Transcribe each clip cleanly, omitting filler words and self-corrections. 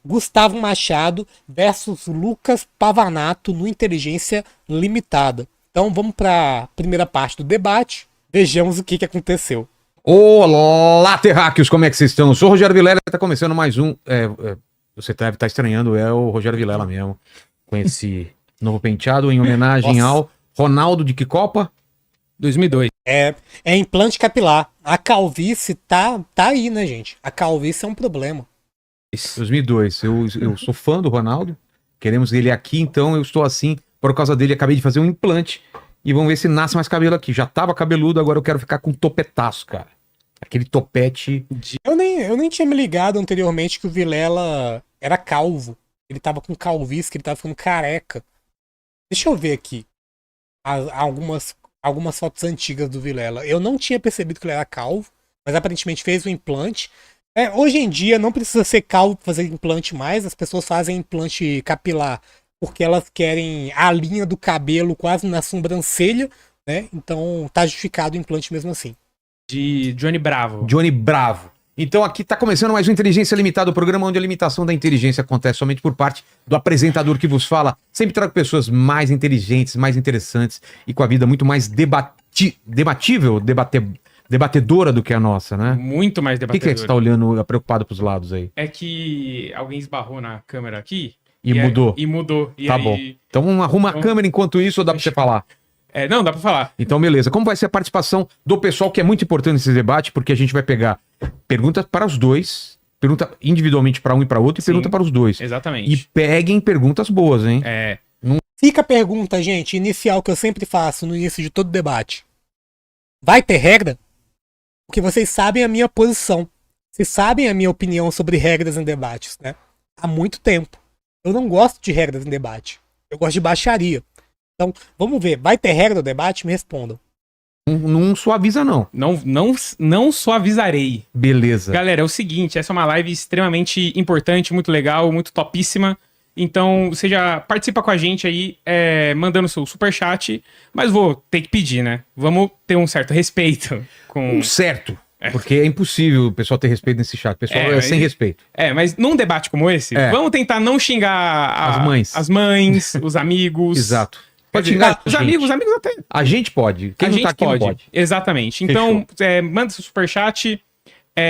Gustavo Machado versus Lucas Pavanato no Inteligência Limitada. Então vamos para a primeira parte do debate. Vejamos o que aconteceu. Olá, terráqueos, como é que vocês estão? Eu sou o Rogério Vilela e tá começando mais um... você deve estar estranhando, é o Rogério Vilela mesmo, com esse novo penteado em homenagem ao Ronaldo de que Copa? 2002. É implante capilar. A calvície tá aí, né, gente? A calvície é um problema. 2002. Eu sou fã do Ronaldo, queremos ele aqui, então eu estou assim por causa dele. Acabei de fazer um implante e vamos ver se nasce mais cabelo aqui. Já tava cabeludo, agora eu quero ficar com um topetaço, cara. Aquele topete. Eu nem tinha me ligado anteriormente que o Vilela era calvo. Ele tava com calvície, que ele tava ficando careca. Deixa eu ver aqui algumas fotos antigas do Vilela. Eu não tinha percebido que ele era calvo, mas aparentemente fez o implante. Hoje em dia não precisa ser calvo para fazer implante mais. As pessoas fazem implante capilar porque elas querem a linha do cabelo quase na sobrancelha, né? Então tá justificado o implante mesmo assim. De Johnny Bravo. Johnny Bravo. Então aqui tá começando mais um Inteligência Limitada, o programa onde a limitação da inteligência acontece somente por parte do apresentador que vos fala. Sempre trago pessoas mais inteligentes, mais interessantes e com a vida muito mais debatedora do que a nossa, né? Muito mais O que debatedora. é que você tá olhando preocupado pros lados aí? É que alguém esbarrou na câmera aqui. E mudou. E mudou. E Tá aí... bom. Então arruma a câmera enquanto isso ou dá pra você falar? Não, dá pra falar. Então, beleza. Como vai ser a participação do pessoal, que é muito importante nesse debate, porque a gente vai pegar perguntas para os dois, pergunta individualmente para um e para outro, e Sim, pergunta para os dois. Exatamente. E peguem perguntas boas, hein? Fica a pergunta, gente, inicial que eu sempre faço no início de todo debate. Vai ter regra? Porque vocês sabem a minha posição. Vocês sabem a minha opinião sobre regras em debates, né? Há muito tempo. Eu não gosto de regras em debate. Eu gosto de baixaria. Então, vamos ver. Vai ter regra no debate? Me respondam. Não suaviza, não. Não suavizarei. Beleza. Galera, é o seguinte, essa é uma live extremamente importante, muito legal, muito topíssima. Então, você já participa com a gente aí, mandando seu superchat, mas vou ter que pedir, né? Vamos ter um certo respeito com... Certo. Porque é impossível o pessoal ter respeito nesse chat. O pessoal é sem respeito. Mas num debate como esse, vamos tentar não xingar as mães, os amigos. Exato. Pode xingar os amigos até. A gente pode. Quem não tá aqui não pode. Exatamente. Então, manda seu superchat,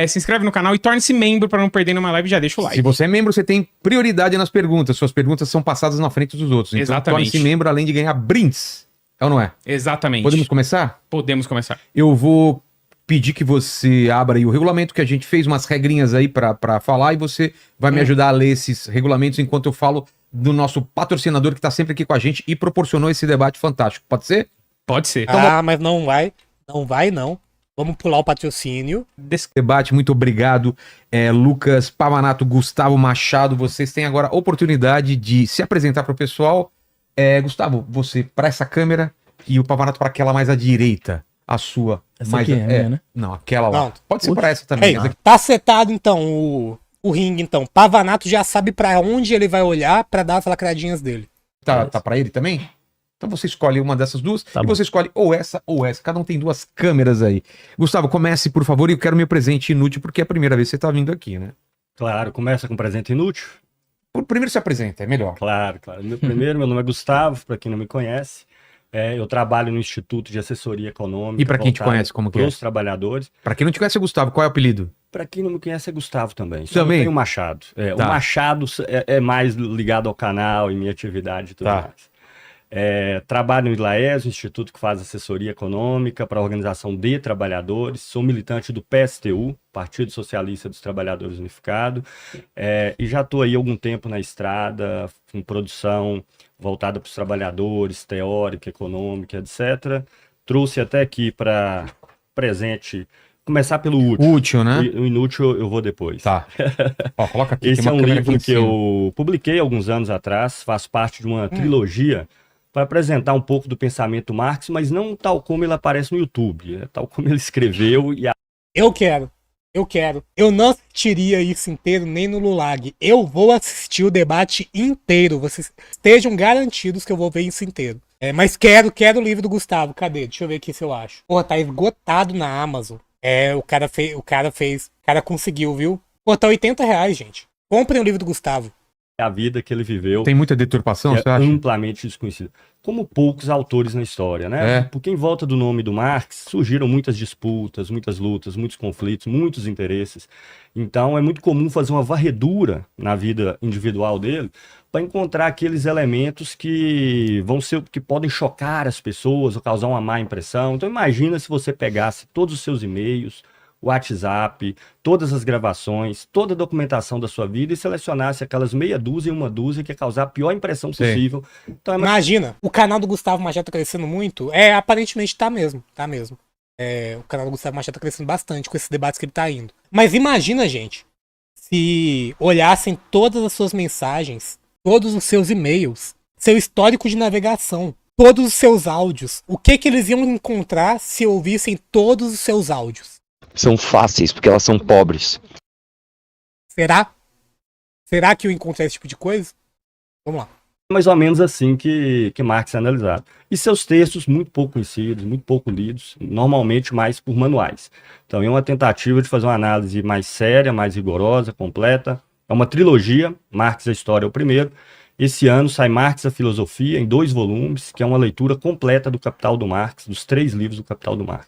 se inscreve no canal e torne-se membro para não perder nenhuma live e já deixa o like. Se você é membro, você tem prioridade nas perguntas. Suas perguntas são passadas na frente dos outros. Então, exatamente. Torne-se membro além de ganhar brindes. É ou não é? Exatamente. Podemos começar? Podemos começar. Eu vou pedir que você abra aí o regulamento, que a gente fez umas regrinhas aí pra falar, e você vai me ajudar a ler esses regulamentos enquanto eu falo do nosso patrocinador que tá sempre aqui com a gente e proporcionou esse debate fantástico. Pode ser? Pode ser. Mas não vai. Não vai, não. Vamos pular o patrocínio. Desse debate, muito obrigado, Lucas Pavanato, Gustavo Machado. Vocês têm agora a oportunidade de se apresentar pro pessoal. Gustavo, você para essa câmera e o Pavanato para aquela mais à direita. A sua. Essa mais aqui é a minha, né? Não, aquela lá. Não. Pode ser para essa também. Ei, tá setado então o ringue, então. Pavanato já sabe pra onde ele vai olhar pra dar as lacradinhas dele. Tá pra ele também? Então você escolhe uma dessas duas Tá e bom. você escolhe ou essa ou essa. Cada um tem duas câmeras aí. Gustavo, comece, por favor, e eu quero meu presente inútil, porque é a primeira vez que você tá vindo aqui, né? Claro, começa com presente inútil. Primeiro se apresenta, é melhor. Claro. Meu nome é Gustavo, para quem não me conhece. Eu trabalho no Instituto de Assessoria Econômica. E para quem te conhece, como que é? Para os trabalhadores. Pra quem não te conhece, Gustavo, qual é o apelido? Para quem não me conhece, é Gustavo também. Também? Tem o Machado. Tá. O Machado é mais ligado ao canal e minha atividade e tudo Tá. mais. Trabalho no ILAES, Instituto que faz assessoria econômica para a organização de trabalhadores. Sou militante do PSTU, Partido Socialista dos Trabalhadores Unificado. E já estou aí há algum tempo na estrada, em produção voltada para os trabalhadores, teórica, econômica, etc. Trouxe até aqui para presente, começar pelo útil. Útil, né? O inútil eu vou depois. Tá. Ó, coloca aqui. Esse tem é uma um câmera aqui livro em que cima. eu publiquei alguns anos atrás, faz parte de uma trilogia para apresentar um pouco do pensamento Marx, mas não tal como ele aparece no YouTube, tal como ele escreveu. Eu quero. Eu não assistiria isso inteiro nem no Lulag. Eu vou assistir o debate inteiro. Vocês estejam garantidos que eu vou ver isso inteiro. Mas quero o livro do Gustavo. Cadê? Deixa eu ver aqui se eu acho. Pô, tá esgotado na Amazon. O cara conseguiu, viu? Pô, tá R$80, gente. Comprem o livro do Gustavo. A vida que ele viveu Tem muita deturpação, é você acha? amplamente desconhecida. Como poucos autores na história, né? É. Porque em volta do nome do Marx surgiram muitas disputas, muitas lutas, muitos conflitos, muitos interesses. Então é muito comum fazer uma varredura na vida individual dele para encontrar aqueles elementos que que podem chocar as pessoas ou causar uma má impressão. Então imagina se você pegasse todos os seus e-mails, WhatsApp, todas as gravações, toda a documentação da sua vida e selecionasse aquelas meia dúzia e uma dúzia que ia causar a pior impressão Sim. possível. Então, Imagina, o canal do Gustavo Machado tá crescendo muito. Aparentemente tá mesmo, tá mesmo. O canal do Gustavo Machado tá crescendo bastante com esses debates que ele tá indo. Mas imagina, gente, se olhassem todas as suas mensagens, todos os seus e-mails, seu histórico de navegação, todos os seus áudios. O que eles iam encontrar se ouvissem todos os seus áudios? São fáceis, porque elas são pobres. Será? Será que eu encontrei esse tipo de coisa? Vamos lá. mais ou menos assim que Marx é analisado. E seus textos, muito pouco conhecidos, muito pouco lidos, normalmente mais por manuais. Então, é uma tentativa de fazer uma análise mais séria, mais rigorosa, completa. É uma trilogia, Marx a História é o primeiro. Esse ano sai Marx a Filosofia, em 2 volumes, que é uma leitura completa do Capital do Marx, dos 3 livros do Capital do Marx.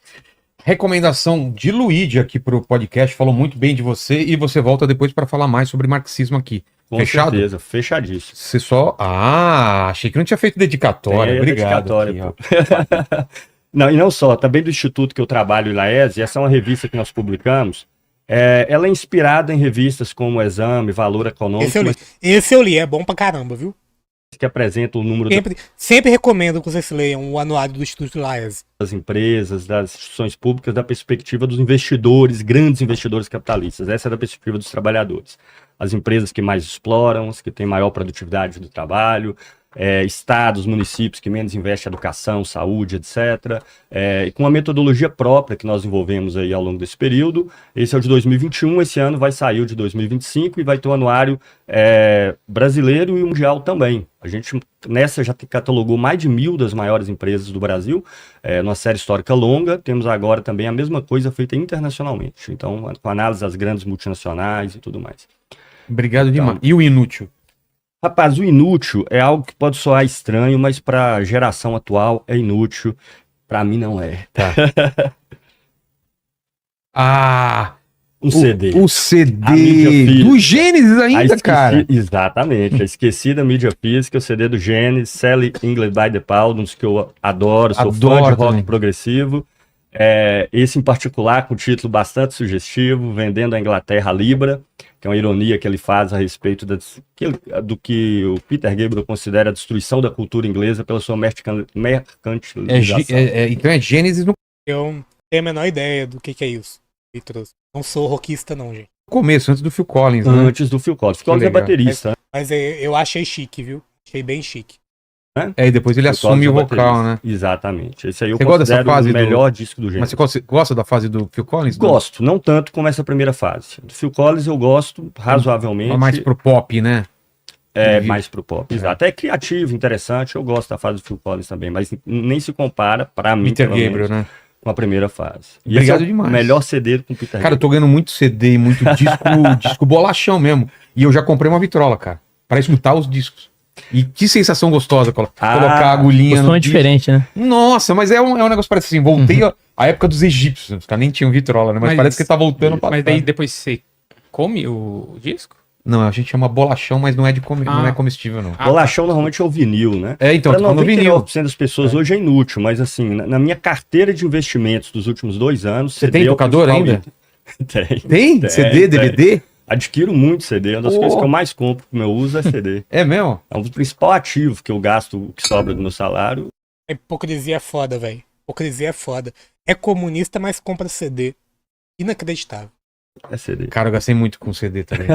Recomendação de Luigi aqui pro podcast, falou muito bem de você e você volta depois para falar mais sobre marxismo aqui. Com Fechado? certeza, fechadíssimo. Você só... Ah, achei que não tinha feito dedicatória. Tem a Obrigado. dedicatória, Aqui, ó. Não, e não só, também do instituto que eu trabalho, o Laese, essa é uma revista que nós publicamos. Ela é inspirada em revistas como Exame, Valor Econômico, Esse eu li, é bom pra caramba, viu? que apresentam o número Sempre recomendo que vocês leiam o anuário do Instituto Laes. das empresas, das instituições públicas, da perspectiva dos investidores, grandes investidores capitalistas. Essa é da perspectiva dos trabalhadores. As empresas que mais exploram, as que têm maior produtividade do trabalho, estados, municípios que menos investem em educação, saúde, etc. E com uma metodologia própria que nós desenvolvemos aí ao longo desse período. Esse é o de 2021, esse ano vai sair o de 2025 e vai ter um anuário brasileiro e mundial também. A gente nessa já catalogou mais de 1.000 das maiores empresas do Brasil, numa série histórica longa. Temos agora também a mesma coisa feita internacionalmente. Então, com análise das grandes multinacionais e tudo mais. Obrigado demais. E o inútil? Rapaz, o inútil é algo que pode soar estranho, mas para a geração atual é inútil. Para mim não é. Tá. Ah, CD. O CD A mídia física. do Gênesis ainda, cara. Exatamente. A esquecida mídia física, o CD do Gênesis, Sally English by the Pound, um dos que eu adoro, sou fã de rock também. progressivo. Esse em particular, com um título bastante sugestivo, Vendendo a Inglaterra a Libra, que é uma ironia que ele faz a respeito do que o Peter Gabriel considera a destruição da cultura inglesa pela sua mercantilização. Então é Gênesis no Eu não tenho a menor ideia do que é isso. Não sou rockista não, gente. começo, antes do Phil Collins, né? Antes do Phil Collins. Phil Collins é legal. baterista. Mas eu achei chique, viu? Achei bem chique. E depois ele Phil assume Collins o é vocal, baterista. né? Exatamente. Esse aí eu Você gosta dessa considero fase o melhor disco do gênero. Mas você gosta da fase do Phil Collins? Não? Gosto, não tanto como essa primeira fase. Do Phil Collins eu gosto razoavelmente. Mais pro pop, né? Mais pro pop. Exato. É criativo, interessante. Eu gosto da fase do Phil Collins também, mas nem se compara, pra mim, Peter pelo menos, Gabriel, né? com a primeira fase. E Obrigado esse é demais. o melhor CD com o Peter Cara, eu tô ganhando muito CD, muito disco bolachão mesmo. E eu já comprei uma vitrola, cara, pra escutar os discos. E que sensação gostosa colocar a agulhinha O som é diferente, né? Nossa, mas é um negócio parece assim, voltei à época dos egípcios, os caras nem tinham vitrola, né? Mas parece que tá voltando pra Mas trás. daí depois você come o disco? Não, a gente chama bolachão, mas não é não é comestível, não. Bolachão normalmente é o vinil, né? Então, Para tô falando vinil. 99% das pessoas hoje é inútil, mas assim, na minha carteira de investimentos dos últimos 2 anos... Você tem é o tocador principal ainda? item. Tem? CD, DVD? Adquiro muito CD, uma das coisas que eu mais compro pro meu uso é CD. É mesmo? É um dos principais ativos que eu gasto, o que sobra do meu salário. A hipocrisia é foda, velho. Hipocrisia é foda. É comunista, mas compra CD. Inacreditável. É CD. Cara, eu gastei muito com CD também.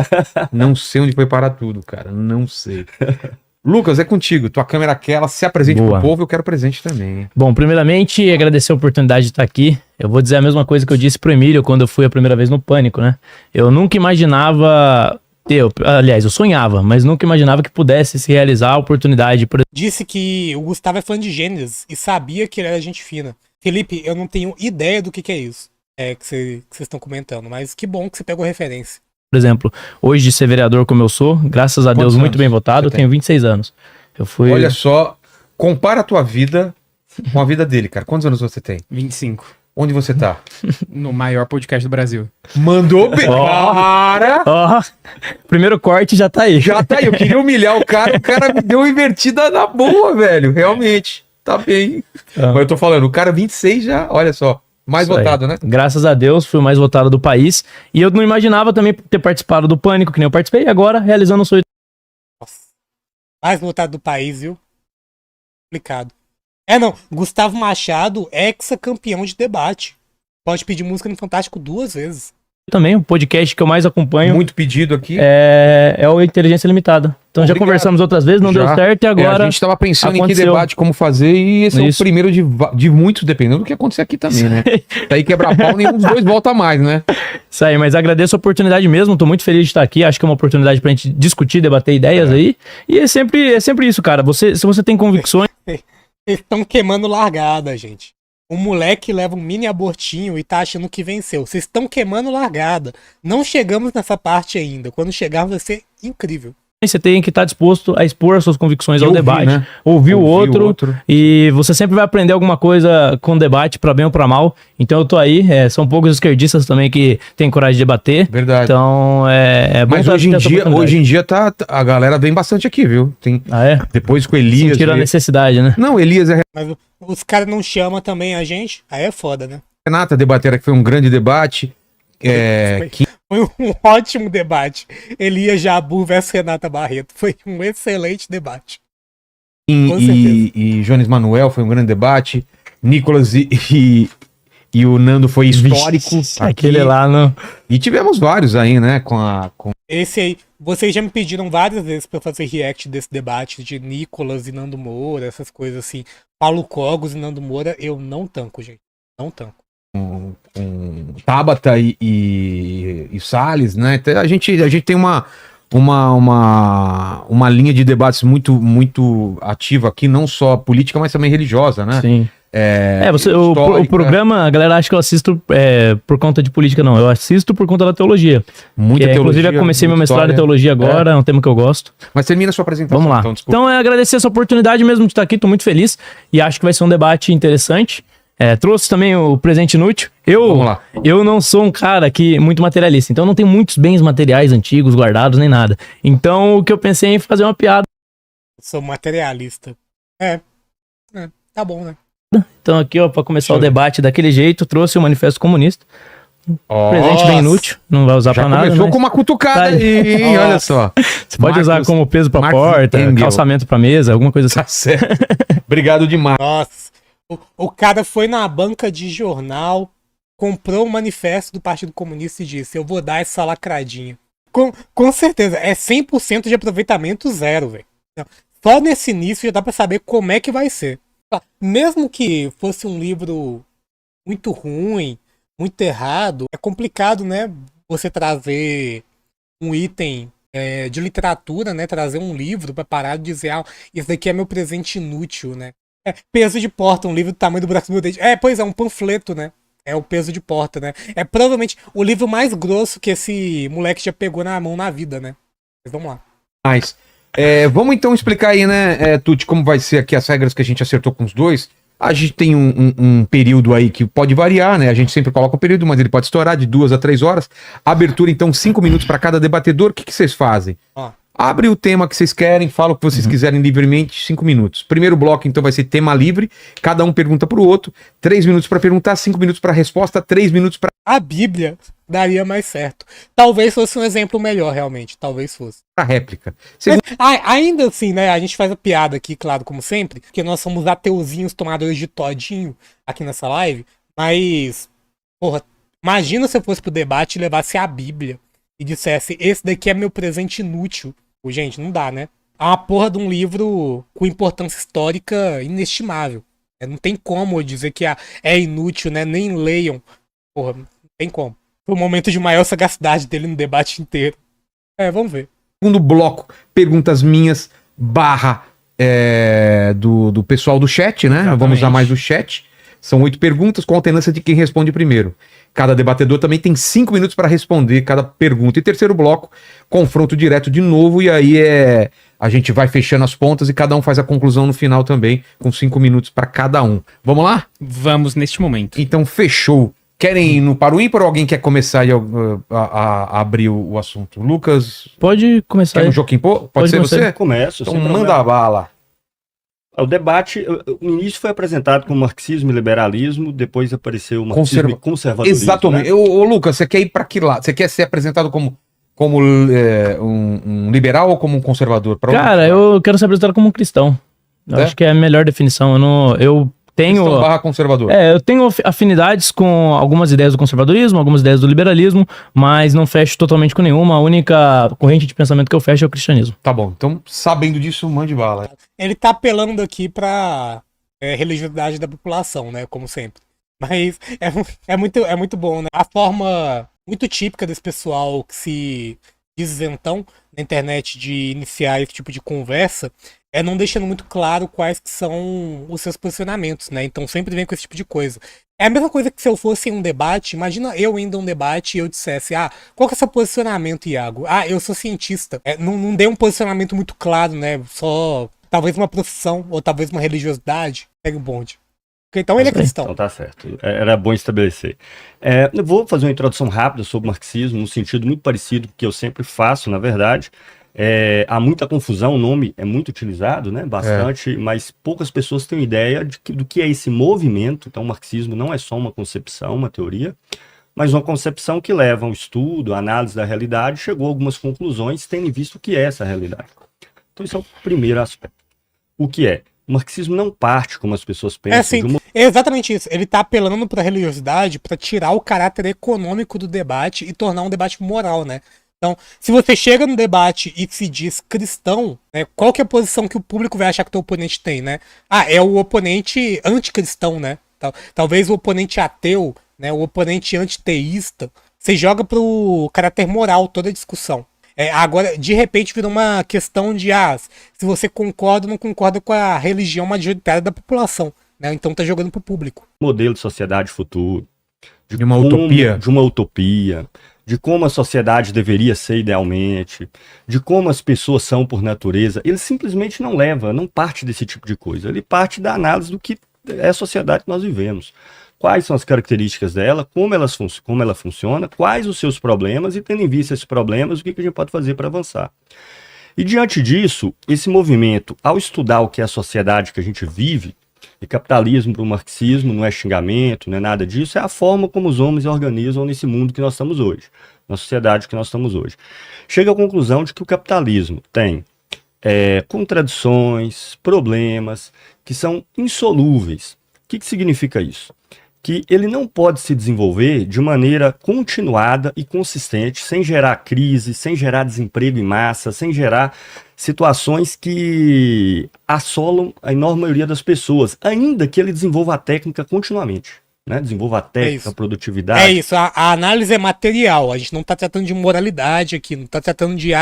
Não sei onde foi parar tudo, cara. Não sei. Lucas, é contigo. Tua câmera é aquela, se apresente Boa. pro povo, eu quero presente também. Hein? Bom, primeiramente, agradecer a oportunidade de estar aqui. Eu vou dizer a mesma coisa que eu disse pro Emílio quando eu fui a primeira vez no Pânico, né? Eu nunca imaginava aliás, eu sonhava, mas nunca imaginava que pudesse se realizar a oportunidade. Disse que o Gustavo é fã de Gênesis e sabia que ele era gente fina. Felipe, eu não tenho ideia do que é isso. Que vocês estão comentando, mas que bom que você pegou referência. Por exemplo, hoje de ser vereador como eu sou, graças a Quantos Deus, muito anos bem votado, eu você tenho 26 anos. Eu fui... Olha só, compara a tua vida com a vida dele, cara. Quantos anos você tem? 25. Onde você tá? No maior podcast do Brasil. Mandou bem. Ó. Cara! Ó, primeiro corte já tá aí. Já tá aí, eu queria humilhar o cara me deu uma invertida na boa, velho. Realmente, tá bem. Ah. Mas eu tô falando, o cara 26 já, olha só, mais Isso aí. votado, né? Graças a Deus, fui o mais votado do país. E eu não imaginava também ter participado do Pânico, que nem eu participei, e agora realizando um sonho. Nossa. Mais votado do país, viu? Complicado. É, não. Gustavo Machado, ex-campeão de debate. Pode pedir música no Fantástico 2 vezes. Também, o podcast que eu mais acompanho Muito pedido aqui. é o Inteligência Limitada. Então já Obrigado. conversamos outras vezes, não deu Já. certo e agora... A gente tava pensando em que aconteceu. debate, como fazer, e esse é o Isso. primeiro de muitos, dependendo do que acontecer aqui também, né? Daí quebrar pau, nenhum dos dois volta mais, né? Isso aí, mas agradeço a oportunidade mesmo, tô muito feliz de estar aqui, acho que é uma oportunidade pra gente discutir, debater ideias aí, e é sempre isso, cara, se você tem convicções, Eles estão queimando largada, gente. O moleque leva um mini abortinho e tá achando que venceu. Vocês estão queimando largada. Não chegamos nessa parte ainda. Quando chegarmos vai ser incrível. você tem que estar disposto a expor as suas convicções ao Ouvir, debate, né? ouvir o Ouvir outro, e você sempre vai aprender alguma coisa com o debate, pra bem ou pra mal, então eu tô aí, são poucos esquerdistas também que têm coragem de debater, Verdade. então é bom Mas ter hoje em essa dia, oportunidade. a galera vem bastante aqui, viu? Tem, Ah, é? depois com o Elias. Sentiram a necessidade, né? Não, Elias e Mas os caras não chamam também a gente. Aí é foda, né? Renata debateram que foi um grande debate. Foi um ótimo debate. Elias Jabu versus Renata Barreto. Foi um excelente debate. Com E Jones Manuel foi um grande debate. Nicolas e o Nando foi histórico. Vixe, aqui. aquele lá no... E tivemos vários aí, né? Esse aí, vocês já me pediram várias vezes pra eu fazer react desse debate de Nicolas e Nando Moura, essas coisas assim. Paulo Cogos e Nando Moura, eu não tanco, gente. Não tanco. com Tabata e Salles, né? Então, a gente tem uma linha de debates muito ativa aqui, não só política, mas também religiosa, né? Sim. O programa, a galera acha que eu assisto por conta de política, não. Eu assisto por conta da teologia. Muita teologia. Inclusive, eu comecei meu mestrado história. em teologia agora, é um tema que eu gosto. Mas termina a sua apresentação. Vamos lá. Então, desculpa. Então, agradecer essa oportunidade mesmo de estar aqui, tô muito feliz e acho que vai ser um debate interessante. Trouxe também o presente inútil. Vamos lá. Eu não sou um cara muito materialista, então eu não tenho muitos bens materiais antigos guardados nem nada. Então, o que eu pensei em fazer uma piada. Sou materialista. Tá bom, né? Então, aqui, ó, pra começar Deixa eu o ver. debate daquele jeito, trouxe o Manifesto Comunista. Presente bem inútil, não vai usar Já pra nada. começou mas com uma cutucada Tá aí, hein? Nossa. Olha só. você pode usar Marcos- como peso pra Marcos porta, Engel. calçamento pra mesa, alguma coisa assim. Tá certo. Obrigado demais. Nossa. O cara foi na banca de jornal, comprou o manifesto do Partido Comunista e disse: eu vou dar essa lacradinha. Com certeza, é 100% de aproveitamento zero, velho. Só nesse início já dá pra saber como é que vai ser. Mesmo que fosse um livro muito ruim, muito errado, é complicado, né? Você trazer um item de literatura, né? Trazer um livro pra parar de dizer, isso daqui é meu presente inútil, né? Peso de porta, um livro do tamanho do braço do meu dente. Pois é, um panfleto, né? É o peso de porta, né? É provavelmente o livro mais grosso que esse moleque já pegou na mão na vida, né? Mas vamos lá. Vamos então explicar aí, né, Tuti, como vai ser aqui as regras que a gente acertou com os dois. A gente tem um período aí que pode variar, né? A gente sempre coloca o período, mas ele pode estourar de 2 a 3 horas. Abertura, então, 5 minutos para cada debatedor. O que vocês fazem? Ó. Abre o tema que vocês querem, fala o que vocês quiserem livremente, 5 minutos. Primeiro bloco, então, vai ser tema livre. Cada um pergunta pro outro. 3 minutos para perguntar, 5 minutos para resposta, 3 minutos para A Bíblia daria mais certo. Talvez fosse um exemplo melhor, realmente. Talvez fosse. réplica. Ainda assim, né? A gente faz a piada aqui, claro, como sempre, porque nós somos ateuzinhos tomadores de todinho aqui nessa live. Mas, porra, imagina se eu fosse pro debate e levasse a Bíblia e dissesse: esse daqui é meu presente inútil. Gente, não dá, né? É uma porra de um livro com importância histórica inestimável. Não tem como eu dizer que é inútil, né? Nem leiam. Porra, não tem como. Foi o momento de maior sagacidade dele no debate inteiro. Vamos ver. Segundo bloco, perguntas minhas do pessoal do chat, né? Exatamente. Vamos usar mais o chat. São 8 perguntas com alternância de quem responde primeiro. Cada debatedor também tem 5 minutos para responder cada pergunta. E terceiro bloco, confronto direto de novo, e aí a gente vai fechando as pontas e cada um faz a conclusão no final também, com 5 minutos para cada um. Vamos lá? Vamos neste momento. Então, fechou. Querem ir no para o ímpar ou alguém quer começar a abrir o assunto? Lucas, Pode começar quer aí. no Joaquim Pô? Pode ser começar. você? Começo, Então sem manda problema. a bala. O debate, o início foi apresentado como marxismo e liberalismo, depois apareceu o marxismo e conservadorismo. Exatamente. Né? Ô, Lucas, você quer ir para que lado? Você quer ser apresentado como um liberal ou como um conservador? Pra onde Cara, você vai? eu quero ser apresentado como um cristão. Eu É? acho que é a melhor definição. Eu tenho... Cristão barra conservador. Eu tenho afinidades com algumas ideias do conservadorismo, algumas ideias do liberalismo, mas não fecho totalmente com nenhuma. A única corrente de pensamento que eu fecho é o cristianismo. Tá bom. Então, sabendo disso, mande bala. Ele tá apelando aqui pra religiosidade da população, né? Como sempre. Mas é muito bom, né? A forma muito típica desse pessoal que se diz isentão na internet de iniciar esse tipo de conversa é não deixando muito claro quais que são os seus posicionamentos, né? Então sempre vem com esse tipo de coisa. É a mesma coisa que se eu fosse em um debate, imagina eu indo a um debate e eu dissesse, qual que é o seu posicionamento, Iago? Eu sou cientista. Não dei um posicionamento muito claro, né? Só talvez uma profissão ou talvez uma religiosidade. Pega o bonde. Então ele é cristão. Então tá certo. Era bom estabelecer. Eu vou fazer uma introdução rápida sobre o marxismo, num sentido muito parecido que eu sempre faço, na verdade. Há muita confusão, o nome é muito utilizado, né? Bastante, mas poucas pessoas têm ideia do que é esse movimento. Então o marxismo não é só uma concepção, uma teoria, mas uma concepção que leva ao estudo, à análise da realidade, chegou a algumas conclusões, tendo em vista o que é essa realidade. Então esse é o primeiro aspecto. O que é? O marxismo não parte, como as pessoas pensam, Sim, é exatamente isso. Ele tá apelando pra religiosidade pra tirar o caráter econômico do debate e tornar um debate moral, né? Então, se você chega no debate e se diz cristão, né, qual que é a posição que o público vai achar que o teu oponente tem, né? É o oponente anticristão, né? Talvez o oponente ateu, né, o oponente antiteísta. Você joga pro caráter moral toda a discussão. Agora, de repente, vira uma questão de se você concorda ou não concorda com a religião majoritária da população, né? Então tá jogando pro público. Modelo de sociedade futuro. De uma utopia. De uma utopia. De como a sociedade deveria ser idealmente. De como as pessoas são por natureza. Ele simplesmente não parte desse tipo de coisa. Ele parte da análise do que é a sociedade que nós vivemos. Quais são as características dela, como ela funciona, quais os seus problemas e, tendo em vista esses problemas, o que a gente pode fazer para avançar. E diante disso, esse movimento, ao estudar o que é a sociedade que a gente vive, e capitalismo para o marxismo não é xingamento, não é nada disso, é a forma como os homens se organizam nesse mundo que nós estamos hoje, na sociedade que nós estamos hoje. Chega à conclusão de que o capitalismo tem contradições, problemas que são insolúveis. O que significa isso? Que ele não pode se desenvolver de maneira continuada e consistente, sem gerar crise, sem gerar desemprego em massa, sem gerar situações que assolam a enorme maioria das pessoas, ainda que ele desenvolva a técnica continuamente, né? Desenvolva a técnica, a produtividade. É isso, a análise é material, a gente não está tratando de moralidade aqui, não está tratando de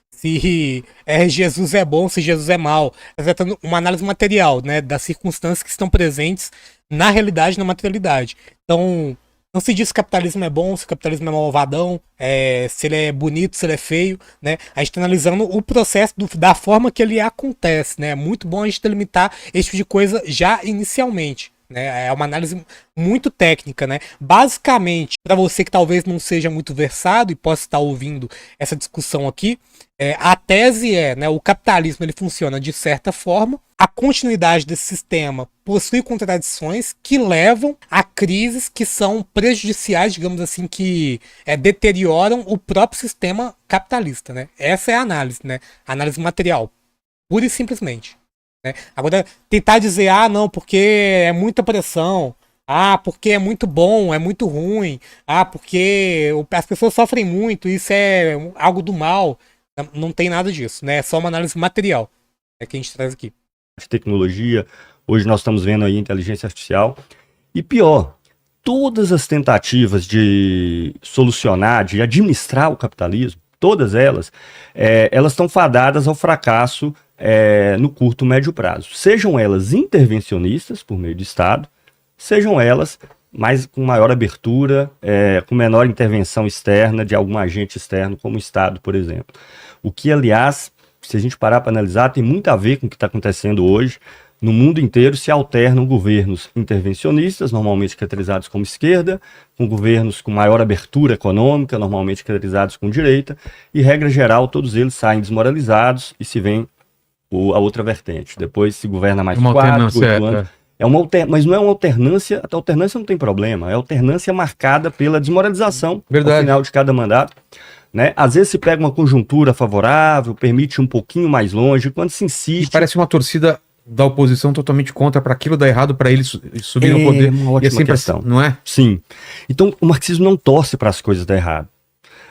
se Jesus é bom, se Jesus é mau. Está tratando uma análise material, né, das circunstâncias que estão presentes na realidade, na materialidade. Então, não se diz se o capitalismo é bom, se o capitalismo é malvadão, se ele é bonito, se ele é feio, né? A gente está analisando o processo da forma que ele acontece, né? É muito bom a gente delimitar esse tipo de coisa já inicialmente, né? É uma análise muito técnica, né? Basicamente, para você que talvez não seja muito versado e possa estar ouvindo essa discussão aqui, a tese né, o capitalismo ele funciona de certa forma, a continuidade desse sistema possui contradições que levam a crises que são prejudiciais, digamos assim, que deterioram o próprio sistema capitalista, né? Essa é a análise, né? A análise material, pura e simplesmente. Né? Agora, tentar dizer, não, porque é muita pressão, porque é muito bom, é muito ruim, porque as pessoas sofrem muito, isso é algo do mal. Não tem nada disso, né? É só uma análise material que a gente traz aqui. De tecnologia, hoje nós estamos vendo aí inteligência artificial. E pior, todas as tentativas de solucionar, de administrar o capitalismo, todas elas, elas estão fadadas ao fracasso no curto, médio prazo. Sejam elas intervencionistas, por meio do Estado, sejam elas com maior abertura, com menor intervenção externa de algum agente externo, como o Estado, por exemplo. O que, aliás, se a gente parar para analisar, tem muito a ver com o que está acontecendo hoje. No mundo inteiro se alternam governos intervencionistas, normalmente caracterizados como esquerda, com governos com maior abertura econômica, normalmente caracterizados com direita, e, regra geral, todos eles saem desmoralizados e se vem a outra vertente. Depois se governa mais 4, 8 anos. Mas não é uma alternância, a alternância não tem problema, é alternância marcada pela desmoralização ao final de cada mandato. Né? Às vezes se pega uma conjuntura favorável, permite um pouquinho mais longe, quando se insiste... E parece uma torcida da oposição totalmente contra, para aquilo dar errado, para ele subir no poder. Uma ótima questão. Não é? Sim. Então o marxismo não torce para as coisas dar errado.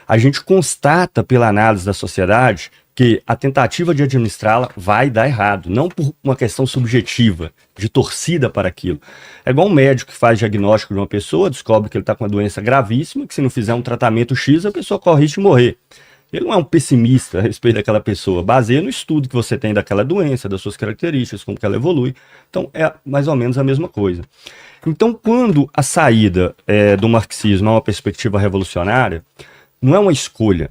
A gente constata pela análise da sociedade que a tentativa de administrá-la vai dar errado, não por uma questão subjetiva, de torcida para aquilo. É igual um médico que faz diagnóstico de uma pessoa, descobre que ele está com uma doença gravíssima, que se não fizer um tratamento X, a pessoa corre risco de morrer. Ele não é um pessimista a respeito daquela pessoa, baseia no estudo que você tem daquela doença, das suas características, como que ela evolui. Então é mais ou menos a mesma coisa. Então quando a saída do marxismo é uma perspectiva revolucionária, não é uma escolha.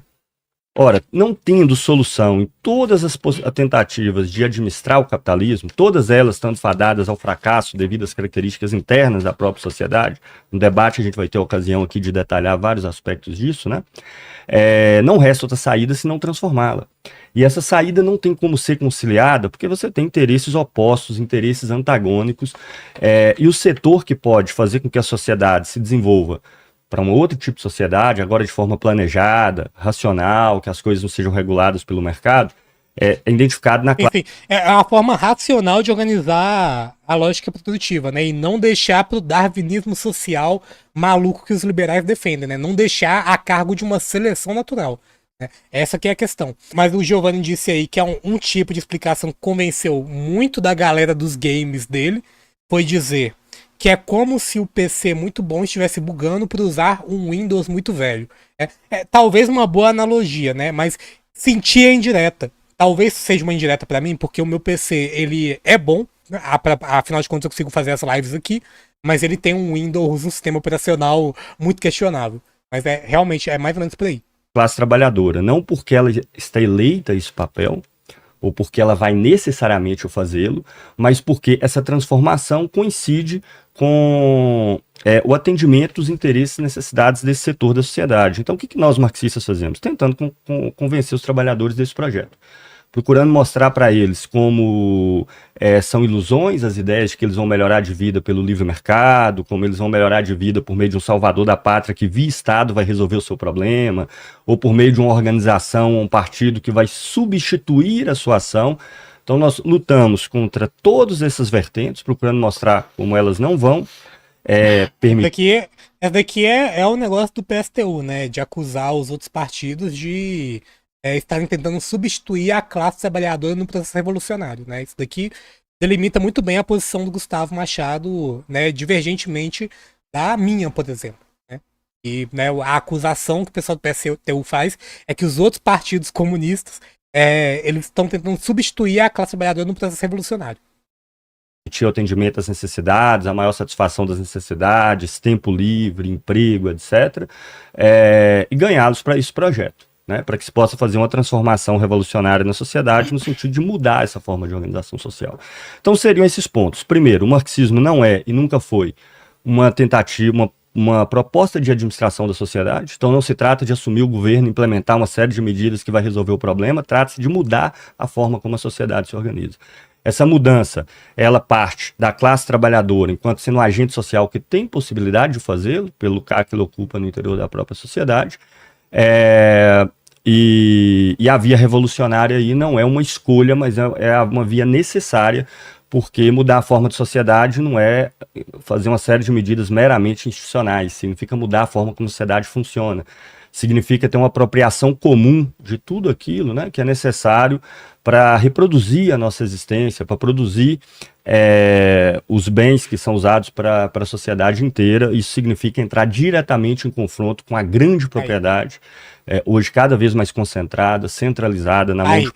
Ora, não tendo solução em todas as tentativas de administrar o capitalismo, todas elas estando fadadas ao fracasso devido às características internas da própria sociedade, no debate a gente vai ter a ocasião aqui de detalhar vários aspectos disso, né? Não resta outra saída senão transformá-la. E essa saída não tem como ser conciliada porque você tem interesses opostos, interesses antagônicos, e o setor que pode fazer com que a sociedade se desenvolva para um outro tipo de sociedade, agora de forma planejada, racional, que as coisas não sejam reguladas pelo mercado, é identificado na classe. Enfim, é uma forma racional de organizar a lógica produtiva, né? E não deixar para o darwinismo social maluco que os liberais defendem, né? Não deixar a cargo de uma seleção natural. Né? Essa que é a questão. Mas o Giovanni disse aí que é um tipo de explicação que convenceu muito da galera dos games dele, foi dizer que é como se o PC muito bom estivesse bugando por usar um Windows muito velho. Talvez uma boa analogia, né? Mas sentir a indireta. Talvez seja uma indireta pra mim, porque o meu PC, ele é bom, né? Afinal de contas eu consigo fazer as lives aqui, mas ele tem um Windows, um sistema operacional muito questionável. Mas realmente é mais ou menos por aí. Classe trabalhadora, não porque ela está eleita a esse papel, ou porque ela vai necessariamente fazê-lo, mas porque essa transformação coincide com o atendimento dos interesses e necessidades desse setor da sociedade. Então, o que nós marxistas fazemos? Tentando convencer os trabalhadores desse projeto. Procurando mostrar para eles como são ilusões as ideias de que eles vão melhorar de vida pelo livre mercado, como eles vão melhorar de vida por meio de um salvador da pátria que via Estado vai resolver o seu problema, ou por meio de uma organização, um partido que vai substituir a sua ação. Então nós lutamos contra todas essas vertentes, procurando mostrar como elas não vão permitir. Essa daqui é o negócio do PSTU, né? De acusar os outros partidos de estarem tentando substituir a classe trabalhadora no processo revolucionário, né? Isso daqui delimita muito bem a posição do Gustavo Machado, né? Divergentemente da minha, por exemplo. Né? E né, a acusação que o pessoal do PSTU faz é que os outros partidos comunistas eles estão tentando substituir a classe trabalhadora no processo revolucionário. O atendimento às necessidades, a maior satisfação das necessidades, tempo livre, emprego, etc. E ganhá-los para esse projeto, né? Para que se possa fazer uma transformação revolucionária na sociedade no sentido de mudar essa forma de organização social. Então seriam esses pontos. Primeiro, o marxismo não é e nunca foi uma tentativa, uma proposta de administração da sociedade. Então não se trata de assumir o governo, implementar uma série de medidas que vai resolver o problema, trata-se de mudar a forma como a sociedade se organiza. Essa mudança, ela parte da classe trabalhadora, enquanto sendo um agente social que tem possibilidade de fazê-lo, pelo cargo que ele ocupa no interior da própria sociedade, e a via revolucionária aí não é uma escolha, mas é uma via necessária, porque mudar a forma de sociedade não é fazer uma série de medidas meramente institucionais, significa mudar a forma como a sociedade funciona. Significa ter uma apropriação comum de tudo aquilo, né, que é necessário para reproduzir a nossa existência, para produzir os bens que são usados para a sociedade inteira. Isso significa entrar diretamente em confronto com a grande propriedade, hoje cada vez mais concentrada, centralizada na mão.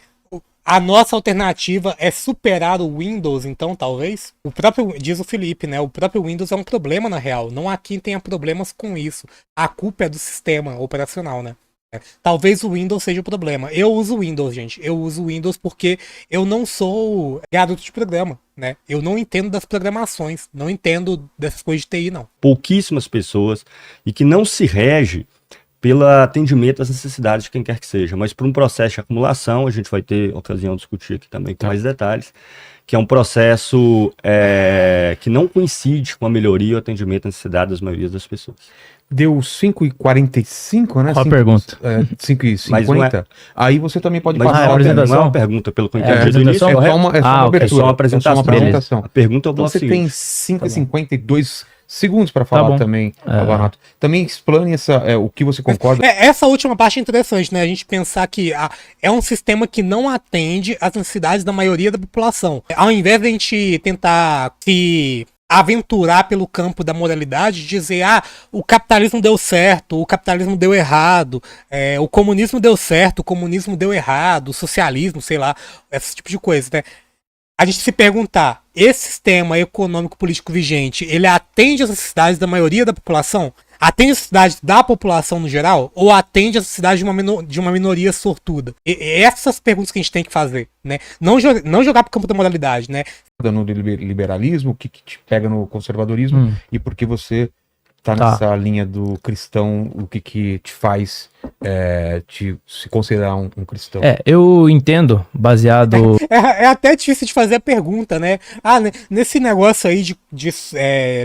A nossa alternativa é superar o Windows, então, talvez? O próprio, diz o Felipe, né? O próprio Windows é um problema, na real. Não há quem tenha problemas com isso. A culpa é do sistema operacional, né? Talvez o Windows seja o problema. Eu uso o Windows, gente. Eu uso o Windows porque eu não sou garoto de programa, né? Eu não entendo das programações. Não entendo dessas coisas de TI, não. Pouquíssimas pessoas e que não se rege pelo atendimento às necessidades de quem quer que seja, mas por um processo de acumulação, a gente vai ter ocasião de discutir aqui também com mais detalhes, que é um processo que não coincide com a melhoria ou atendimento à necessidade das maioria das pessoas. Deu 5h45, né? Qual a pergunta? 5h50. Aí você também pode Mas passar não, a apresentação? não é uma pergunta, pelo que eu entendi do apresentação? início. É só uma ok. abertura. É só uma apresentação. apresentação. A pergunta é o Então bloco você tem seguinte. 5h52 segundos para falar bom. também, Pavanato. Também explane o que você concorda. Essa última parte é interessante, né? A gente pensar que é um sistema que não atende às necessidades da maioria da população. Ao invés de a gente tentar se aventurar pelo campo da moralidade, dizer, o capitalismo deu certo, o capitalismo deu errado, o comunismo deu certo, o comunismo deu errado, o socialismo, sei lá, esse tipo de coisa, né? A gente se perguntar, esse sistema econômico político vigente, ele atende às necessidades da maioria da população? Atende às necessidades da população no geral? Ou atende às necessidades de uma minoria sortuda? Essas perguntas que a gente tem que fazer, né? Não jogar pro campo da moralidade, né? No liberalismo, o que te pega no conservadorismo e por que você tá nessa linha do cristão, o que te faz te se considerar um cristão. Eu entendo, baseado... É até difícil de fazer a pergunta, né? Nesse negócio aí de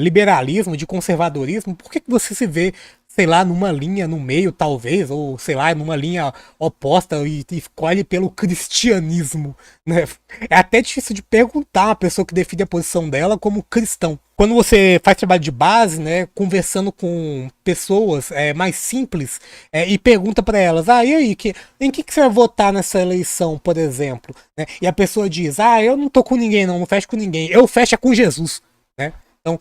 liberalismo, de conservadorismo, por que você se vê, sei lá, numa linha no meio, talvez, ou sei lá, numa linha oposta e escolhe pelo cristianismo, né? É até difícil de perguntar uma pessoa que define a posição dela como cristão. Quando você faz trabalho de base, né, conversando com pessoas mais simples e pergunta para elas, e aí, em que você vai votar nessa eleição, por exemplo? Né? E a pessoa diz, eu não tô com ninguém não fecho com ninguém, eu fecho com Jesus, né? Então,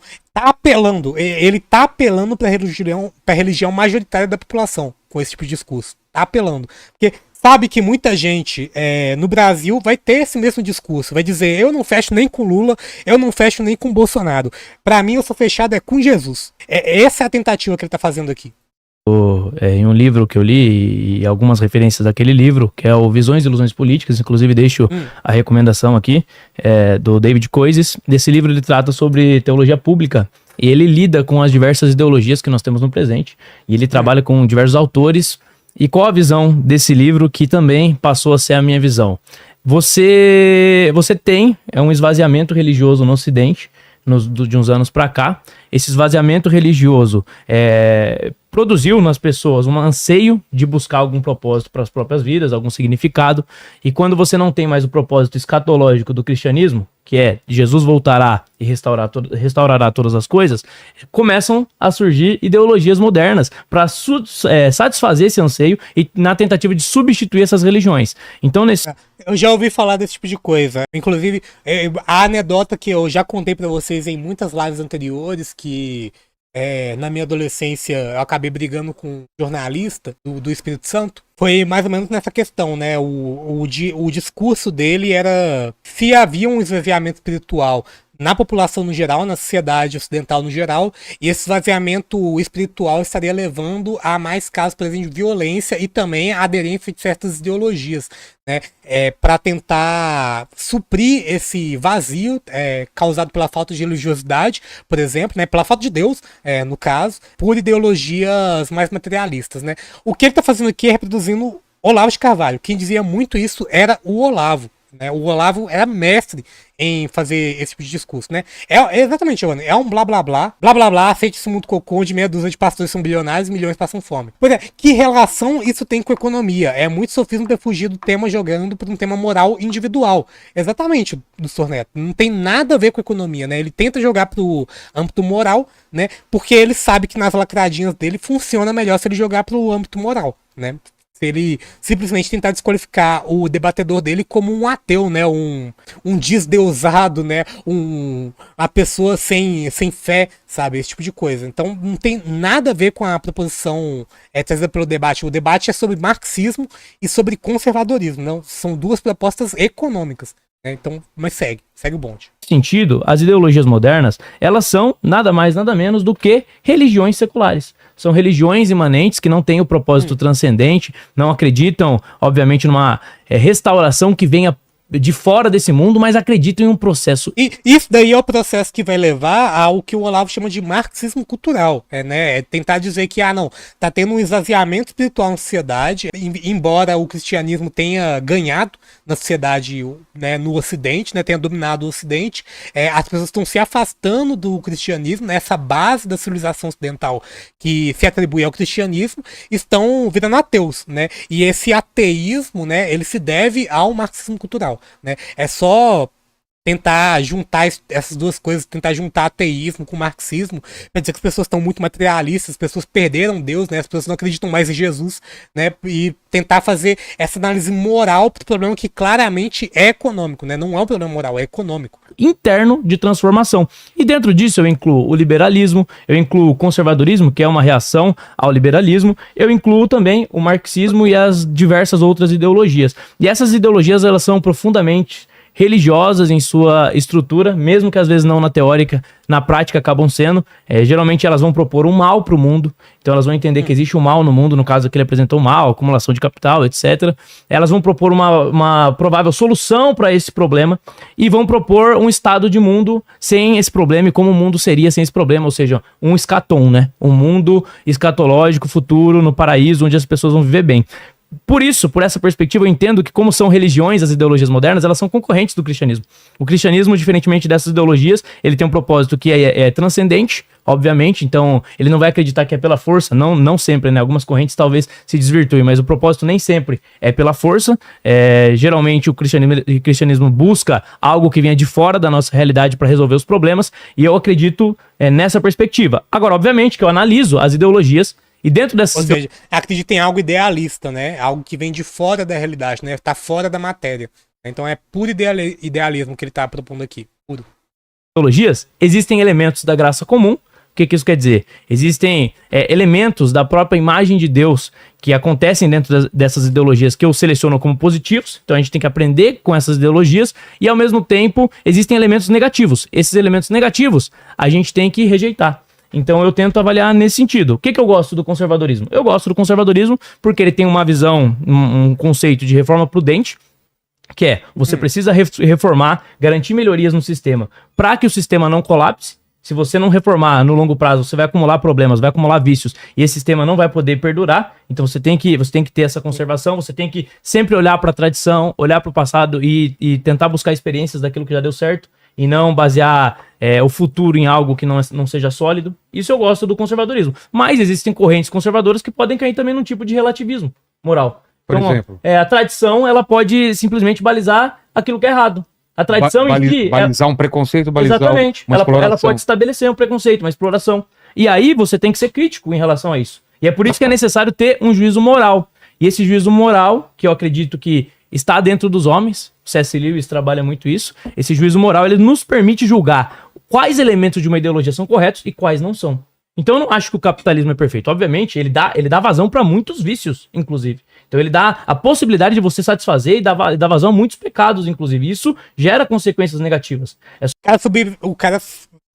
ele tá apelando para a religião majoritária da população com esse tipo de discurso. Tá apelando. Porque sabe que muita gente no Brasil vai ter esse mesmo discurso. Vai dizer, eu não fecho nem com Lula, eu não fecho nem com Bolsonaro. Para mim, eu sou fechado com Jesus. Essa é a tentativa que ele tá fazendo aqui. Em um livro que eu li e algumas referências daquele livro, que é o Visões e Ilusões Políticas, inclusive deixo a recomendação aqui, do David Koizes. Desse livro ele trata sobre teologia pública e ele lida com as diversas ideologias que nós temos no presente e ele trabalha com diversos autores. E qual a visão desse livro que também passou a ser a minha visão? Você tem um esvaziamento religioso no Ocidente, de uns anos para cá. Esse esvaziamento religioso produziu nas pessoas um anseio de buscar algum propósito para as próprias vidas, algum significado. E quando você não tem mais o propósito escatológico do cristianismo, que é Jesus voltará e restaurará todas as coisas, começam a surgir ideologias modernas para satisfazer esse anseio e na tentativa de substituir essas religiões. Então, eu já ouvi falar desse tipo de coisa. Inclusive, a anedota que eu já contei para vocês em muitas lives anteriores, que na minha adolescência eu acabei brigando com um jornalista do Espírito Santo, foi mais ou menos nessa questão, né? O discurso dele era se havia um esvaziamento espiritual na população no geral, na sociedade ocidental no geral, e esse esvaziamento espiritual estaria levando a mais casos, por exemplo, de violência e também a aderência de certas ideologias, né, para tentar suprir esse vazio causado pela falta de religiosidade, por exemplo, né, pela falta de Deus, no caso, por ideologias mais materialistas, né. O que ele está fazendo aqui é reproduzindo Olavo de Carvalho. Quem dizia muito isso era o Olavo. Né? O Olavo era mestre em fazer esse tipo de discurso, né? Exatamente, Giovanni. É um blá blá blá. Blá blá blá, aceite esse mundo cocô de meia dúzia de pastores são bilionários e milhões passam fome. Pois é, que relação isso tem com economia? É muito sofismo ter fugido do tema jogando por um tema moral individual. Exatamente, Dr. Neto. Não tem nada a ver com economia, né? Ele tenta jogar pro âmbito moral, né? Porque ele sabe que nas lacradinhas dele funciona melhor se ele jogar pro âmbito moral, né? Se ele simplesmente tentar desqualificar o debatedor dele como um ateu, né? Um desdeusado, né? Uma pessoa sem fé, sabe? Esse tipo de coisa. Então não tem nada a ver com a proposição trazida pelo debate. O debate é sobre marxismo e sobre conservadorismo. Não? São duas propostas econômicas. Né? Então, mas segue o bonde. Nesse sentido, as ideologias modernas, elas são nada mais, nada menos do que religiões seculares. São religiões imanentes que não têm o propósito transcendente, não acreditam, obviamente, numa restauração que venha de fora desse mundo, mas acreditam em um processo. E isso daí é o processo que vai levar ao que o Olavo chama de marxismo cultural, né? É tentar dizer que, não, tá tendo um esvaziamento espiritual na sociedade, embora o cristianismo tenha ganhado na sociedade, né, no Ocidente, né, tenha dominado o Ocidente, as pessoas estão se afastando do cristianismo, né, essa base da civilização ocidental que se atribui ao cristianismo, estão virando ateus, né? E esse ateísmo, né, ele se deve ao marxismo cultural. Né? É só tentar juntar essas duas coisas, tentar juntar ateísmo com marxismo, para dizer que as pessoas estão muito materialistas, as pessoas perderam Deus, né? As pessoas não acreditam mais em Jesus, né? E tentar fazer essa análise moral para o problema que claramente é econômico, né? Não é um problema moral, é econômico. Interno de transformação. E dentro disso eu incluo o liberalismo, eu incluo o conservadorismo, que é uma reação ao liberalismo, eu incluo também o marxismo e as diversas outras ideologias. E essas ideologias, elas são profundamente religiosas em sua estrutura, mesmo que às vezes não na teórica, na prática acabam sendo. Geralmente elas vão propor um mal para o mundo, então elas vão entender que existe um mal no mundo, no caso que ele apresentou mal, acumulação de capital, etc. Elas vão propor uma provável solução para esse problema e vão propor um estado de mundo sem esse problema e como o mundo seria sem esse problema, ou seja, um escatom, né? Um mundo escatológico, futuro, no paraíso, onde as pessoas vão viver bem. Por isso, por essa perspectiva, eu entendo que como são religiões, as ideologias modernas, elas são concorrentes do cristianismo. O cristianismo, diferentemente dessas ideologias, ele tem um propósito que é transcendente, obviamente, então ele não vai acreditar que é pela força, não sempre, né? Algumas correntes talvez se desvirtuem, mas o propósito nem sempre é pela força. Geralmente o cristianismo busca algo que venha de fora da nossa realidade para resolver os problemas, e eu acredito nessa perspectiva. Agora, obviamente que eu analiso as ideologias, e dentro dessa... Ou seja, acredita em algo idealista, né? Algo que vem de fora da realidade, né? Tá fora da matéria. Então é puro idealismo que ele tá propondo aqui. Puro. Ideologias, existem elementos da graça comum. O que isso quer dizer? Existem elementos da própria imagem de Deus que acontecem dentro dessas ideologias que eu seleciono como positivos. Então a gente tem que aprender com essas ideologias. E ao mesmo tempo, existem elementos negativos. Esses elementos negativos a gente tem que rejeitar. Então eu tento avaliar nesse sentido. O que eu gosto do conservadorismo? Eu gosto do conservadorismo porque ele tem uma visão, um conceito de reforma prudente, que você precisa reformar, garantir melhorias no sistema para que o sistema não colapse. Se você não reformar no longo prazo, você vai acumular problemas, vai acumular vícios e esse sistema não vai poder perdurar. Então você tem que ter essa conservação, você tem que sempre olhar para a tradição, olhar para o passado e tentar buscar experiências daquilo que já deu certo e não basear o futuro em algo que não seja sólido. Isso eu gosto do conservadorismo. Mas existem correntes conservadoras que podem cair também num tipo de relativismo moral. Por então, exemplo? A tradição, ela pode simplesmente balizar aquilo que é errado. A tradição em si... Balizar um preconceito, balizar exatamente. uma exploração. Ela pode estabelecer um preconceito, uma exploração. E aí você tem que ser crítico em relação a isso. E é por isso que é necessário ter um juízo moral. E esse juízo moral, que eu acredito que está dentro dos homens, C.S. Lewis trabalha muito isso, esse juízo moral, ele nos permite julgar quais elementos de uma ideologia são corretos e quais não são. Então eu não acho que o capitalismo é perfeito. Obviamente, ele dá vazão para muitos vícios, inclusive. Então ele dá a possibilidade de você satisfazer e dá vazão a muitos pecados, inclusive. Isso gera consequências negativas. O cara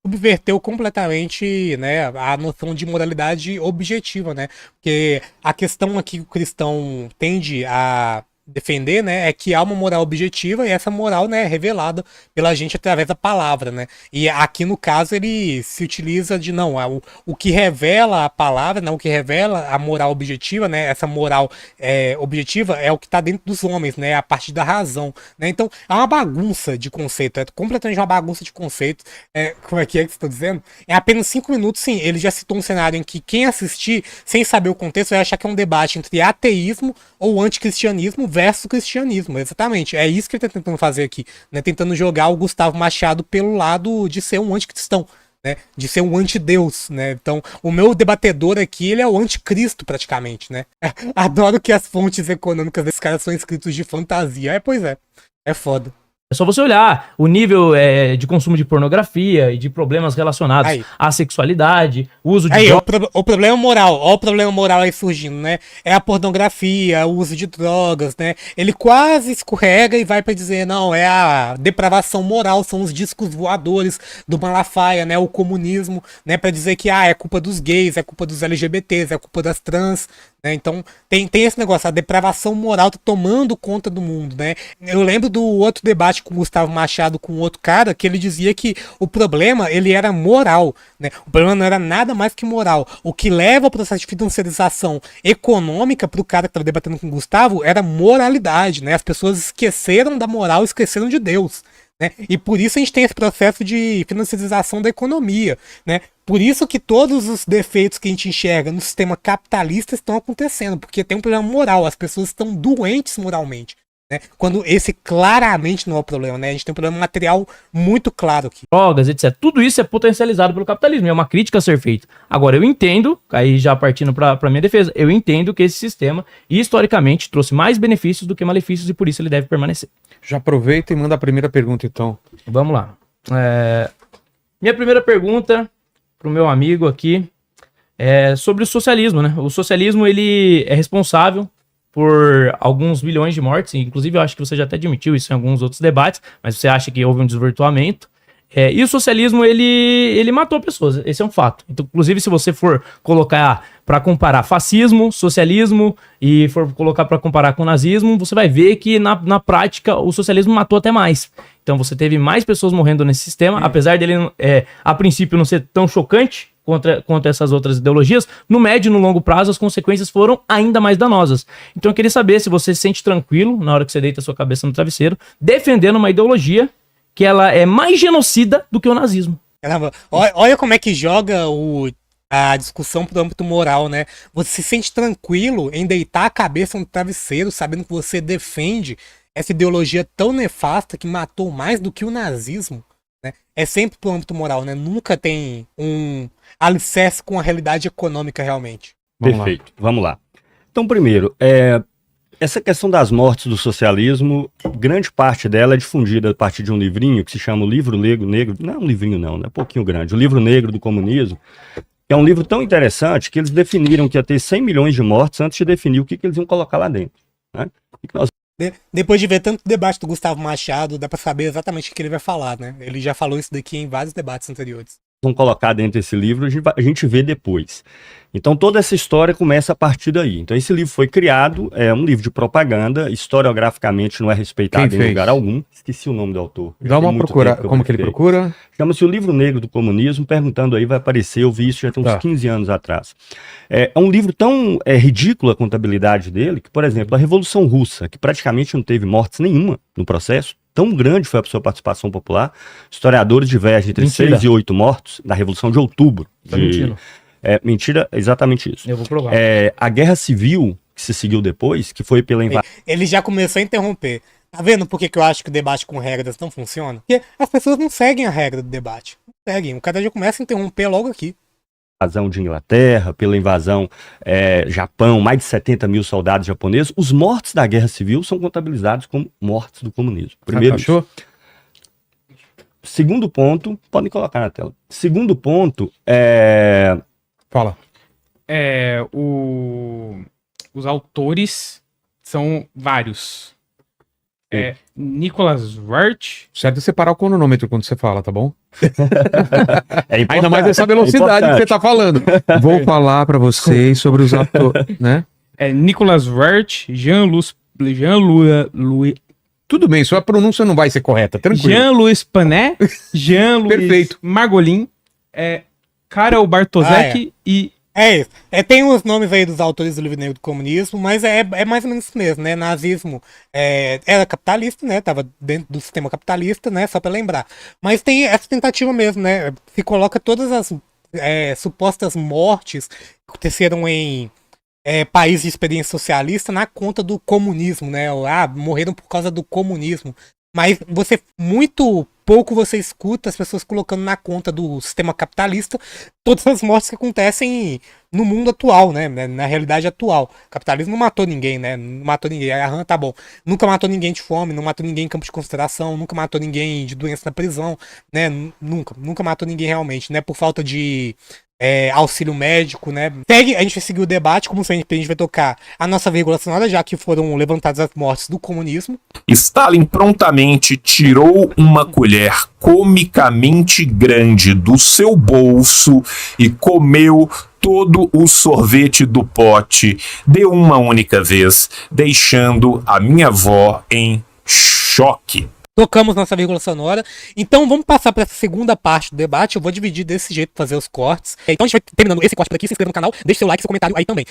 subverteu completamente, né, a noção de moralidade objetiva, né? Porque a questão aqui que o cristão tende a defender, né, é que há uma moral objetiva e essa moral, né, é revelada pela gente através da palavra, né, e aqui no caso ele se utiliza de, o que revela a palavra, né, o que revela a moral objetiva, né, essa moral objetiva é o que está dentro dos homens, né, a partir da razão, né, então é uma bagunça de conceito, é completamente uma bagunça de conceito, como é que você está dizendo? Em apenas 5 minutos, sim, ele já citou um cenário em que quem assistir, sem saber o contexto, vai achar que é um debate entre ateísmo ou anticristianismo versus cristianismo, exatamente. É isso que ele está tentando fazer aqui, né? Tentando jogar o Gustavo Machado pelo lado de ser um anticristão, né? De ser um antideus, né? Então, o meu debatedor aqui, ele é o anticristo praticamente, né? Adoro que as fontes econômicas desses caras são escritos de fantasia. Pois é. É foda. É só você olhar o nível de consumo de pornografia e de problemas relacionados Aí. à sexualidade, uso de Aí, drogas. o problema moral, ó o problema moral aí surgindo, né? É a pornografia, o uso de drogas, né? Ele quase escorrega e vai pra dizer, não, é a depravação moral, são os discos voadores do Malafaia, né? O comunismo, né? Pra dizer que, é culpa dos gays, é culpa dos LGBTs, é culpa das trans, né? Então, tem esse negócio, a depravação moral tá tomando conta do mundo, né? Eu lembro do outro debate com o Gustavo Machado com outro cara, que ele dizia que o problema, ele era moral, né? O problema não era nada mais que moral. O que leva ao processo de financiarização econômica pro cara que tava debatendo com o Gustavo era moralidade, né? As pessoas esqueceram da moral, esqueceram de Deus, né? E por isso a gente tem esse processo de financiarização da economia, né? Por isso que todos os defeitos que a gente enxerga no sistema capitalista estão acontecendo, porque tem um problema moral, as pessoas estão doentes moralmente, né? Quando esse claramente não é o problema, né? A gente tem um problema material muito claro aqui. Drogas, etc. Tudo isso é potencializado pelo capitalismo, é uma crítica a ser feita. Agora, eu entendo, aí já partindo para minha defesa, eu entendo que esse sistema, historicamente, trouxe mais benefícios do que malefícios e por isso ele deve permanecer. Já aproveita e manda a primeira pergunta, então. Vamos lá. Minha primeira pergunta para o meu amigo aqui é sobre o socialismo, né? O socialismo, ele é responsável por alguns bilhões de mortes, inclusive eu acho que você já até admitiu isso em alguns outros debates, mas você acha que houve um desvirtuamento. E o socialismo, ele matou pessoas, esse é um fato. Então, inclusive, se você for colocar para comparar fascismo, socialismo e for colocar para comparar com nazismo, você vai ver que na prática o socialismo matou até mais. Então você teve mais pessoas morrendo nesse sistema, apesar dele a princípio não ser tão chocante contra essas outras ideologias, no médio e no longo prazo as consequências foram ainda mais danosas. Então eu queria saber se você se sente tranquilo na hora que você deita a sua cabeça no travesseiro, defendendo uma ideologia que ela é mais genocida do que o nazismo. Caramba, olha como é que joga a discussão pro âmbito moral, né? Você se sente tranquilo em deitar a cabeça no travesseiro, sabendo que você defende essa ideologia tão nefasta que matou mais do que o nazismo, né? É sempre pro âmbito moral, né? Nunca tem um alicerce com a realidade econômica realmente. Perfeito, vamos lá. Então, primeiro, essa questão das mortes do socialismo, grande parte dela é difundida a partir de um livrinho que se chama O Livro Negro, não é um livrinho não, é um pouquinho grande, O Livro Negro do Comunismo, que é um livro tão interessante que eles definiram que ia ter 100 milhões de mortes antes de definir o que eles iam colocar lá dentro, né? E que nós Depois de ver tanto debate do Gustavo Machado, dá pra saber exatamente o que ele vai falar, né? Ele já falou isso daqui em vários debates anteriores. vão colocar dentro desse livro, a gente vê depois. Então toda essa história começa a partir daí. Então esse livro foi criado, é um livro de propaganda, historiograficamente não é respeitado em lugar algum. Esqueci o nome do autor. Dá uma procura, como que ele procura? Chama-se O Livro Negro do Comunismo, perguntando aí, vai aparecer, eu vi isso já tem uns 15 anos atrás. É um livro tão ridículo a contabilidade dele, que, por exemplo, a Revolução Russa, que praticamente não teve mortes nenhuma no processo, tão grande foi a sua participação popular, historiadores divergem entre 6 e 8 mortos da Revolução de Outubro. Mentira, exatamente isso. Eu vou provar. A Guerra Civil, que se seguiu depois, que foi pela invasão... Ele já começou a interromper. Tá vendo por que eu acho que o debate com regras não funciona? Porque as pessoas não seguem a regra do debate. Não seguem. O cara já começa a interromper logo aqui. Invasão de Inglaterra, pela invasão Japão, mais de 70 mil soldados japoneses, os mortos da Guerra Civil são contabilizados como mortos do comunismo. Primeiro, achou? Segundo ponto, podem colocar na tela. Segundo ponto, Fala. Os autores são vários. Nicholas Wirth. Certo é separar o cronômetro quando você fala, tá bom? Ainda mais essa velocidade que você tá falando. Vou falar pra vocês sobre os atores, né? Nicholas Wirth, Jean-Louis... Tudo bem, sua pronúncia não vai ser correta, tranquilo. Jean-Louis Panet, Jean-Louis Perfeito. Margolin, Karel Bartosek e... É isso. Tem os nomes aí dos autores do Livro Negro do Comunismo, mas é mais ou menos isso mesmo, né? Nazismo era capitalista, né? Tava dentro do sistema capitalista, né? Só pra lembrar. Mas tem essa tentativa mesmo, né? Se coloca todas as supostas mortes que aconteceram em países de experiência socialista na conta do comunismo, né? Morreram por causa do comunismo. Mas muito pouco você escuta as pessoas colocando na conta do sistema capitalista todas as mortes que acontecem no mundo atual, né? Na realidade atual. O capitalismo não matou ninguém, né? Não matou ninguém. A tá bom. Nunca matou ninguém de fome, não matou ninguém em campo de concentração, nunca matou ninguém de doença na prisão, né? Nunca matou ninguém realmente, né? Por falta de auxílio médico, né? A gente vai seguir o debate, como sempre a gente vai tocar a nossa vírgula sonora, já que foram levantadas as mortes do comunismo. Stalin prontamente tirou uma colher comicamente grande do seu bolso e comeu todo o sorvete do pote de uma única vez, deixando a minha avó em choque. Tocamos nossa vírgula sonora. Então vamos passar para essa segunda parte do debate. Eu vou dividir desse jeito, fazer os cortes. Então a gente vai terminando esse corte por aqui. Se inscreva no canal, deixe seu like, seu comentário aí também.